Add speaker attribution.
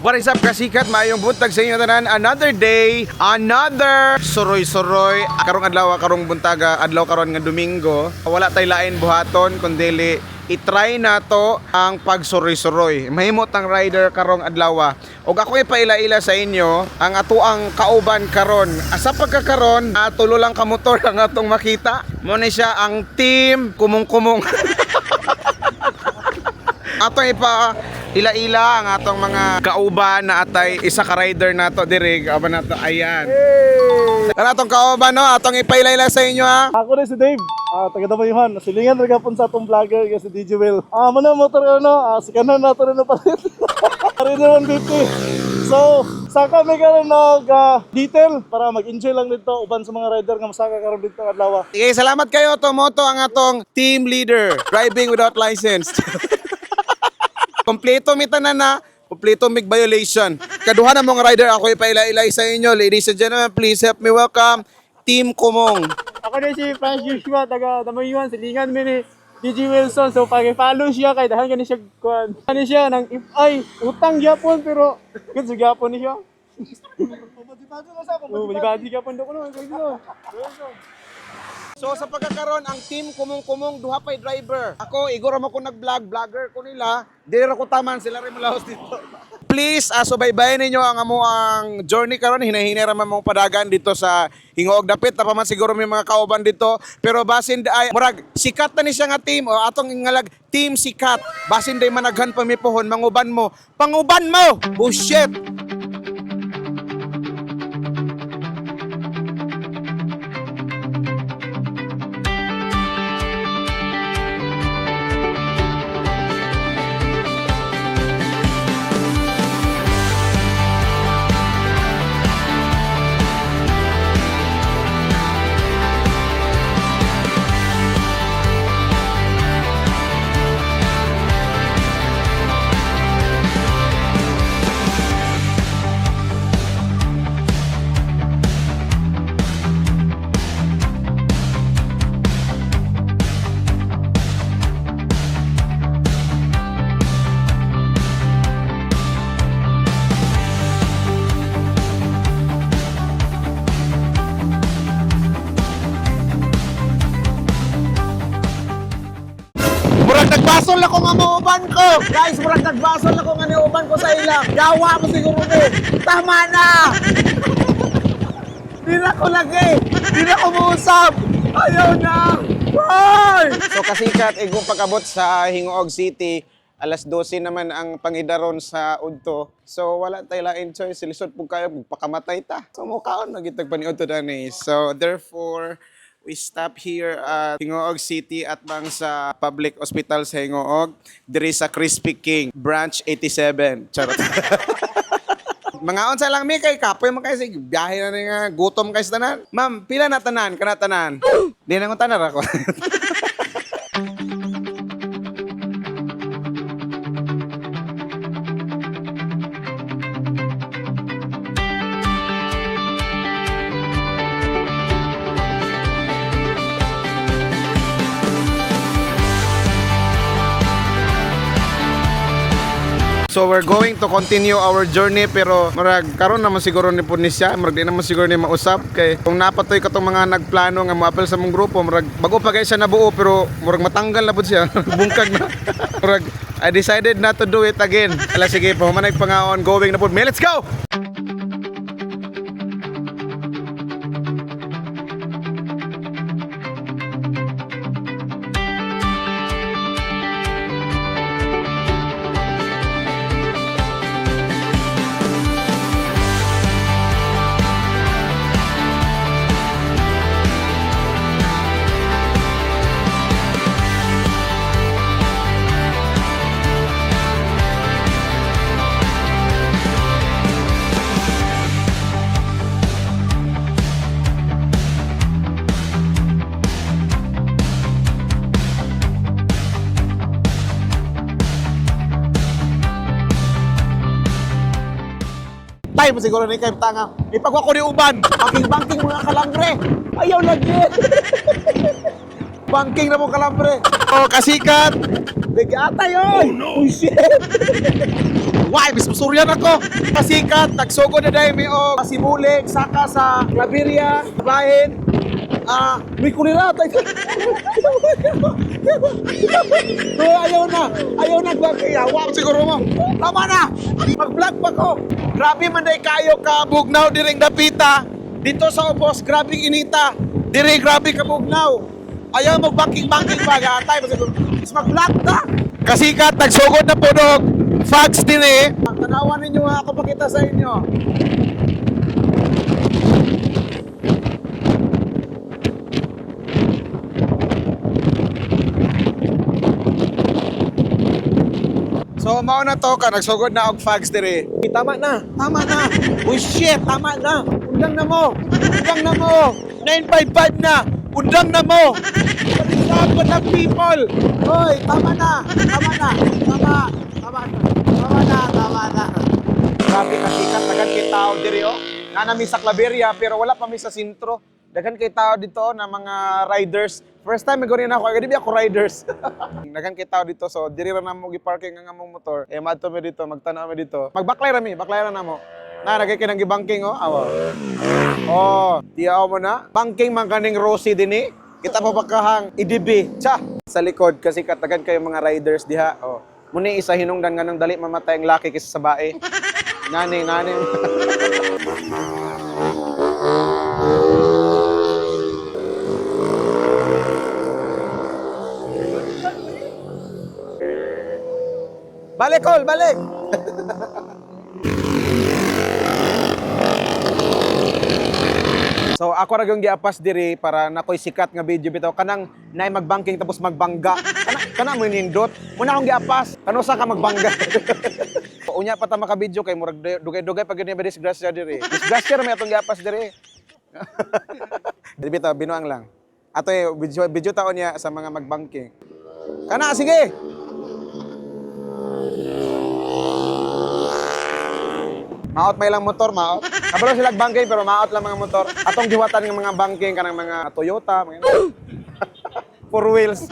Speaker 1: What is up kasikat? Maayong buntag sa inyo tanan. Another day, another suroy-suroy. Karong adlaw, karong buntaga, adlaw karon nga Domingo. Wala tay lain buhaton kundi i-try nato ang pagsuroy-suroy. Mahimot ang rider karong adlaw. Og ako ipaila-ila sa inyo ang atuang kauban karon. Asa pagkakaron, tulo lang ka motor ang atong makita. Mo ni siya ang team kumong-kumong. Atong ila-ila ang atong mga kauban na atay isa ka rider nato diri aba nato ayan. Hey! Atong kauban no, atong ipaila-ila sa inyo ha.
Speaker 2: Ako rin si Dave, taga Damayuhan. Silingan rin kapon sa atong vlogger si DJ Will. Muna motor si kanan nato rin na palit. Rin naman 50. So, saka may karon detail para mag-enjoy lang dito uban sa mga rider nga masaka karon dito adlaw.
Speaker 1: Okay, salamat kayo Tomoto ang atong team leader, driving without license. Kompleto mitanan na, kompleto mig violation. Kaduha na mga rider ako ipaila-ilay sa inyo. Ladies and gentlemen, please help me welcome Team Kumong.
Speaker 2: Ako rin si Franz Joshua, taga Damayuhan. Silingan mi ni DJ Wilson. So, pag-follow siya kay dahan gani siya kuan. Ani siya nang ay utang gyapon pero good sa gyapon ni siya. Badi-badi mo sa ako. Badi-badi gyapon do ko no.
Speaker 1: So sa pagkakaroon ang team kumong-kumong duha pay driver. Ako igor mo ko vlogger ko nila. Dili ra ko taman sila rin malahos dito. Please subaybayan ninyo ang ang journey karon hinahinay ra man mong padagan dito sa Hingoog Dapit na pa man siguro may mga kauban dito pero basin ay murag sikat na ni siya nga team o atong ingalag team sikat. Basin day managhan pamipohon manguban mo. Panguban mo. Bullshit. Murag nagbasol ako nga mauban ko. Guys, murag nagbasol ako nga niuban ko sa ila. Gawa mo siguro ni. Tama na. Di na ko lagi. Di na ko muusap. Ayaw na. Bye! So kasikat, igong pag-abot sa Hingoog City. Alas 12 naman ang pangidaron sa Udto. So wala tayo lain choice. Silisod po kayo, pakamatay ta. So mukaon, nagitag paniod to dani. So therefore, we stop here at Hingoog City at bang sa public hospital sa Hingoog. There is a Crispy King, branch 87. Charot. Mga unsa lang mi kay kapoy man kay sig biyahe na nga gutom kay sa tanan. Ma'am, pila na tanan kana tanan? Di na ko tanan ako. So we're going to continue our journey pero murag karon naman siguro ni punis siya, murag di naman siguro ni mausap kay kung napatoy katong mga nagplano nga moapil sa mong grupo, murag bago pa kay siya nabuo pero murag matanggal na pud siya, bungkag na. Murag I decided not to do it again. Ala sige, pahumanay pa nga ongoing na pud. Let's go. Tay mo siguro ni kay tanga. Ipagwa ko ni uban. Banking mga kalambre. Ayaw lagi. Banking na mo kalambre. Oh, kasikat. Bigata yun. Oh no. Oh shit. Why, mismo suryan ako. Pasikat, nagsugod na dahil may o Sibulig, saka sa Claveria, bahin. May kulira tayo. Ayaw na vlog. Yawa siguro mo. Tama na. Mag-vlog pa ko. Grabe man day kayo ka bugnaw diring dapita. Dito sa ubos, grabe inita. Dire grabe ka bugnaw. Ayaw mag-banking-banking pa. Gatay pa siguro. Mas mag-vlog ta. Kasikat, nagsugod na punog. Fags din eh. Tanawan ninyo ha, ako pakita sa inyo. So, mao na to ka, nagsugod na og fags dire. Tama na. Uy, shit, tama na. Undang na mo. 955 na. Undang na mo. Pagkakapot ng people. Hoy, tama na. Grabe kasikat, dagan kay tao diri oh. Nanami sa Claveria pero wala pa mi sa sentro. Dagan kay tao dito na mga riders. First time magawin ako, agad di ako riders. Dagan kay tao dito so diri ra namo gi-parking ang among motor. Madto mi dito, magtanaw mi dito. Magbaklay ra namo. Nagay kay nang gi-banking oh. Awa. Oh, tiyaw mo na. Banking man kaning Rosie dinhi. Kita pa bakahang IDB. Cha, sa likod kasi katagan kayo mga riders diha. Oh. Muni isa hinungdan nga nang dali mamatay ang laki kaysa sa bae. Nani. Balik, Col, balik! So ako ra gyud giapas diri para nakoy sikat nga video bitaw kanang nay magbanking tapos magbangga. Kana mo nindot. Muna akong giapas. Kano sa ka magbangga. Unya pa ta maka-video kay murag dugay-dugay pag gani disgrasya diri. Disgrasya ra may atong giapas diri. Bitaw binuang lang. Ato video taon niya sa mga magbanking. Kana sige. Maot may lang motor, maot. Kabalo sila banking pero maot lang mga motor. Atong giwatan ng mga banking kanang mga Toyota, mga 4 wheels.